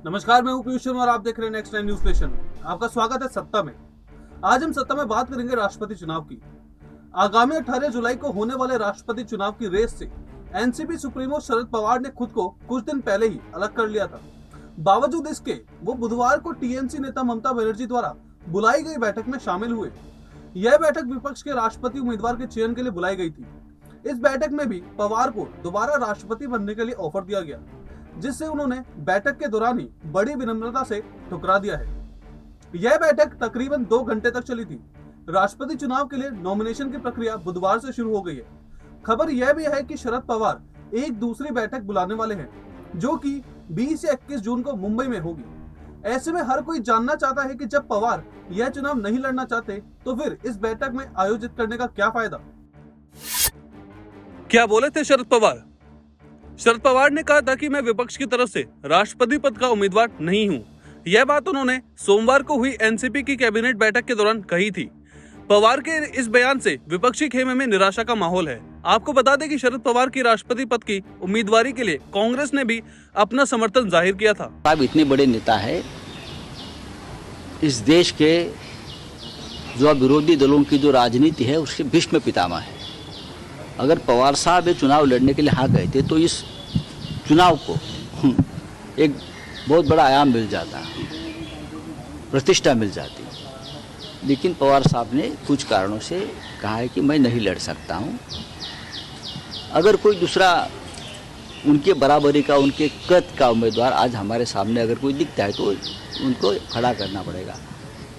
नमस्कार, मैं हूं पीयूष शर्मा और आप देख रहे हैं नेक्स्ट टाइम न्यूज स्टेशन। आपका स्वागत है सत्ता में। आज हम सत्ता में बात करेंगे राष्ट्रपति चुनाव की। आगामी 18 जुलाई को होने वाले राष्ट्रपति चुनाव की रेस से एनसीपी सुप्रीमो शरद पवार ने खुद को कुछ दिन पहले ही अलग कर लिया था। बावजूद इसके वो बुधवार को टीएमसी नेता ममता बनर्जी द्वारा बुलाई गई बैठक में शामिल हुए। यह बैठक विपक्ष के राष्ट्रपति उम्मीदवार के चयन के लिए बुलाई गई थी। इस बैठक में भी पवार को दोबारा राष्ट्रपति बनने के लिए ऑफर दिया गया, जिससे उन्होंने बैठक के दौरान ही बड़ी विनम्रता से ठुकरा दिया है। यह बैठक तकरीबन 2 घंटे तक चली थी। राष्ट्रपति चुनाव के लिए नॉमिनेशन की प्रक्रिया बुधवार से शुरू हो गई है। खबर यह भी है कि शरद पवार एक दूसरी बैठक बुलाने वाले हैं, जो कि 20 से 21 जून को मुंबई में होगी। ऐसे में हर कोई जानना चाहता है कि जब पवार यह चुनाव नहीं लड़ना चाहते तो फिर इस बैठक में आयोजित करने का क्या फायदा। क्या बोले थे शरद पवार? शरद पवार ने कहा था कि मैं विपक्ष की तरफ से राष्ट्रपति पद का उम्मीदवार नहीं हूं। यह बात उन्होंने सोमवार को हुई एनसीपी की कैबिनेट बैठक के दौरान कही थी। पवार के इस बयान से विपक्षी खेमे में निराशा का माहौल है। आपको बता दें कि शरद पवार की राष्ट्रपति पद की उम्मीदवारी के लिए कांग्रेस ने भी अपना समर्थन जाहिर किया था। आप इतने बड़े नेता है, इस देश के जो विरोधी दलों की जो राजनीति है उसके भीष्म पितामह है। अगर पवार साहब ये चुनाव लड़ने के लिए हाँ कहते तो इस चुनाव को एक बहुत बड़ा आयाम मिल जाता, प्रतिष्ठा मिल जाती। लेकिन पवार साहब ने कुछ कारणों से कहा है कि मैं नहीं लड़ सकता हूँ। अगर कोई दूसरा उनके बराबरी का, उनके कद का उम्मीदवार आज हमारे सामने अगर कोई दिखता है तो उनको खड़ा करना पड़ेगा,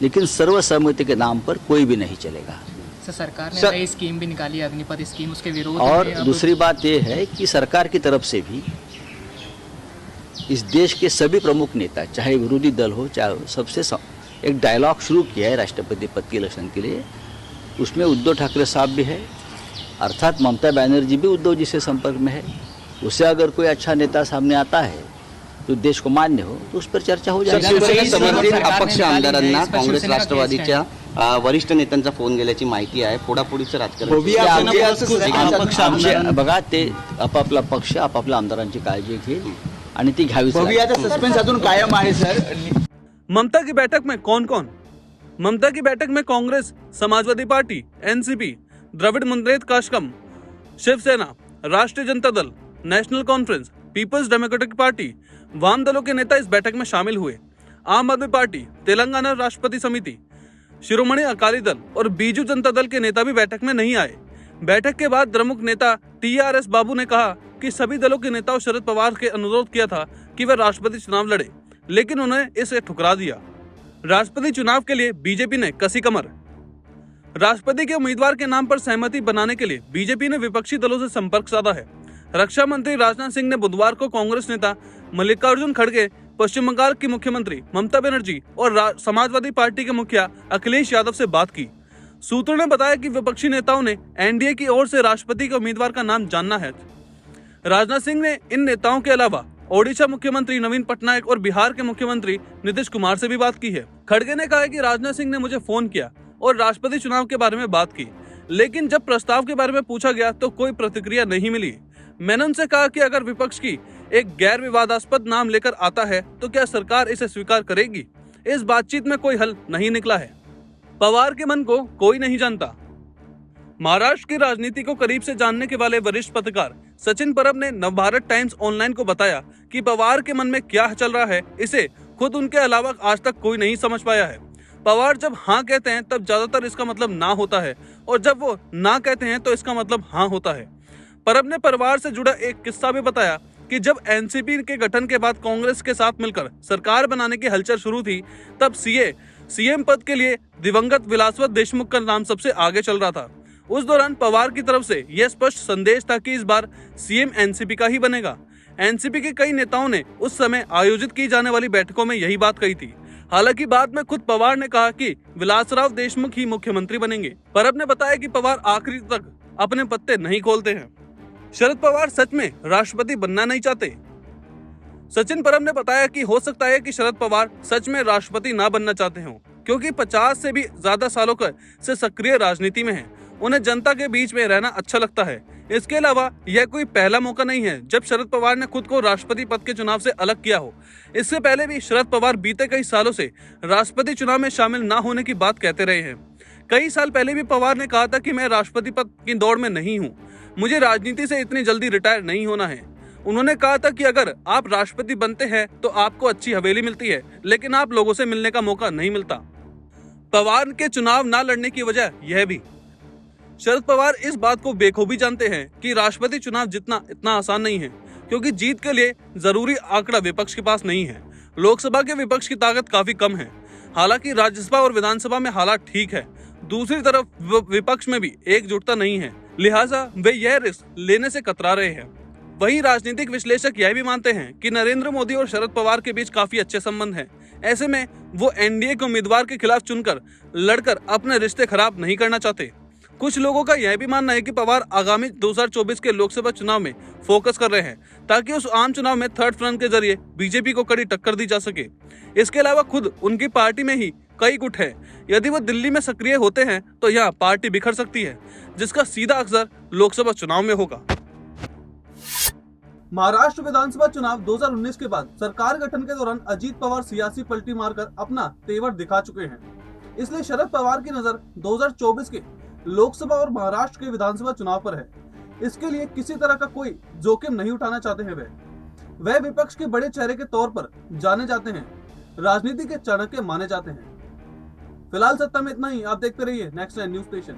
लेकिन सर्वसम्मति के नाम पर कोई भी नहीं चलेगा। सरकार ने नई स्कीम भी निकाली है, अग्निपथ स्कीम, उसके विरोध और दूसरी बात यह है कि सरकार की तरफ से भी इस देश के सभी प्रमुख नेता, चाहे विरोधी दल हो चाहे सबसे एक डायलॉग शुरू किया है राष्ट्रपति पद के इलेक्शन के लिए। उसमें उद्धव ठाकरे साहब भी है, अर्थात ममता बनर्जी भी उद्धव जी से संपर्क में है। उससे अगर कोई अच्छा नेता सामने आता है जो देश को मान्य हो तो उस पर चर्चा हो जाएगी। शिवसेना समर्थित अपक्ष आमदारांना काँग्रेस राष्ट्रवादीच्या वरिष्ठ नेत्यांचा फोन गेल्याची माहिती आहे। फोडाफोडीचं राजकारण बघा, ते आपापला पक्ष आपापल्या आमदारांची काळजी घेईल आणि ती घ्यावीच लागेल। सस्पेन्स अजून कायम आहे सर। ममता की बैठक में कौन कौन? ममता की बैठक में Congress, Samajwadi party, NCP, Dravida Munnetra Kazhagam, Shiv Sena, Rashtriya Janata Dal, national conference, peoples democratic party, वाम दलों के नेता इस बैठक में शामिल हुए। आम आदमी पार्टी, तेलंगाना राष्ट्रपति समिति, शिरोमणि अकाली दल और बीजू जनता दल के नेता भी बैठक में नहीं आए। बैठक के बाद द्रमुक नेता टीआरएस बाबू ने कहा कि सभी दलों के नेताओं शरद पवार के अनुरोध किया था कि वे राष्ट्रपति चुनाव लड़े, लेकिन उन्हें इसे ठुकरा दिया। राष्ट्रपति चुनाव के लिए बीजेपी ने कसी कमर। राष्ट्रपति के उम्मीदवार के नाम पर सहमति बनाने के लिए बीजेपी ने विपक्षी दलों से संपर्क साधा है। रक्षा मंत्री राजनाथ सिंह ने बुधवार को कांग्रेस नेता मल्लिकार्जुन खड़गे, पश्चिम बंगाल की मुख्यमंत्री ममता बनर्जी और समाजवादी पार्टी के मुखिया अखिलेश यादव से बात की। सूत्रों ने बताया कि विपक्षी नेताओं ने एनडीए की ओर से राष्ट्रपति के उम्मीदवार का नाम जानना है। राजनाथ सिंह ने इन नेताओं के अलावा ओडिशा मुख्यमंत्री नवीन पटनायक और बिहार के मुख्यमंत्री नीतीश कुमार से भी बात की है। खड़गे ने कहा कि राजनाथ सिंह ने मुझे फोन किया और राष्ट्रपति चुनाव के बारे में बात की, लेकिन जब प्रस्ताव के बारे में पूछा गया तो कोई प्रतिक्रिया नहीं मिली। मैंने उनसे कहा कि अगर विपक्ष की एक गैर विवादास्पद नाम लेकर आता है तो क्या सरकार इसे स्वीकार करेगी? इस बातचीत में कोई हल नहीं निकला है। पवार के मन को कोई नहीं जानता। महाराष्ट्र की राजनीति को करीब से जानने के वाले वरिष्ठ पत्रकार सचिन परब ने नवभारत टाइम्स ऑनलाइन को बताया कि पवार के मन में क्या चल रहा है इसे खुद उनके अलावा आज तक कोई नहीं समझ पाया है। पवार जब हाँ कहते हैं तब ज्यादातर इसका मतलब ना होता है, और जब वो ना कहते हैं तो इसका मतलब हाँ होता है। परब ने परिवार से जुड़ा एक किस्सा भी बताया कि जब एनसीपी के गठन के बाद कांग्रेस के साथ मिलकर सरकार बनाने की हलचल शुरू थी, तब सीएम पद के लिए दिवंगत विलासवत देशमुख का नाम सबसे आगे चल रहा था। उस दौरान पवार की तरफ से यह स्पष्ट संदेश था कि इस बार सीएम एनसीपी का ही बनेगा। एनसीपी के कई नेताओं ने उस समय आयोजित की जाने वाली बैठकों में यही बात कही थी। हालांकि बाद में खुद पवार ने कहा कि विलासराव देशमुख ही मुख्यमंत्री बनेंगे। परब ने बताया कि पवार आखिरी तक अपने पत्ते नहीं खोलते हैं। शरद पवार सच में राष्ट्रपति बनना नहीं चाहते। सचिन परब ने बताया कि हो सकता है कि शरद पवार सच में राष्ट्रपति ना बनना चाहते हों, क्योंकि 50 से भी ज्यादा सालों से सक्रिय राजनीति में हैं। उन्हें जनता के बीच में रहना अच्छा लगता है। इसके अलावा यह कोई पहला मौका नहीं है जब शरद पवार ने खुद को राष्ट्रपति पद के चुनाव से अलग किया हो। इससे पहले भी शरद पवार बीते कई सालों से राष्ट्रपति चुनाव में शामिल ना होने की बात कहते रहे हैं। कई साल पहले भी पवार ने कहा था कि मैं राष्ट्रपति पद की दौड़ में नहीं हूं, मुझे राजनीति से इतनी जल्दी रिटायर नहीं होना है। उन्होंने कहा था कि अगर आप राष्ट्रपति बनते हैं तो आपको अच्छी हवेली मिलती है, लेकिन आप लोगों से मिलने का मौका नहीं मिलता। पवार के चुनाव ना लड़ने की वजह यह भी, शरद पवार इस बात को बेखूबी जानते हैं कि राष्ट्रपति चुनाव जीतना इतना आसान नहीं है, क्योंकि जीत के लिए जरूरी आंकड़ा विपक्ष के पास नहीं है। लोकसभा के विपक्ष की ताकत काफी कम है, हालांकि राज्यसभा और विधानसभा में हालात ठीक है। दूसरी तरफ विपक्ष में भी एकजुटता नहीं है, लिहाजा वे यह रिस्क लेने से कतरा रहे हैं। वहीं राजनीतिक विश्लेषक यह भी मानते हैं कि नरेंद्र मोदी और शरद पवार के बीच काफी अच्छे संबंध हैं। ऐसे में वो एनडीए के उम्मीदवार के खिलाफ चुनकर लड़कर अपने रिश्ते खराब नहीं करना चाहते। कुछ लोगों का यह भी मानना है कि पवार आगामी 2024 के लोकसभा चुनाव में फोकस कर रहे हैं, ताकि उस आम चुनाव में थर्ड फ्रंट के जरिए बीजेपी को कड़ी टक्कर दी जा सके। इसके अलावा खुद उनकी पार्टी में ही कई गुट है। यदि वो दिल्ली में सक्रिय होते हैं तो यहाँ पार्टी बिखर सकती है, जिसका सीधा असर लोकसभा चुनाव में होगा। महाराष्ट्र विधानसभा चुनाव 2019 के बाद सरकार गठन के दौरान अजीत पवार सियासी पलटी मारकर अपना तेवर दिखा चुके हैं। इसलिए शरद पवार की नजर 2024 के लोकसभा और महाराष्ट्र के विधानसभा चुनाव पर है। इसके लिए किसी तरह का कोई जोखिम नहीं उठाना चाहते हैं। वह विपक्ष के बड़े चेहरे के तौर पर जाने जाते हैं, राजनीति के चाणक्य माने जाते हैं। फिलहाल सत्ता में इतना ही। आप देखते रहिए नेक्स्ट न्यूज स्टेशन।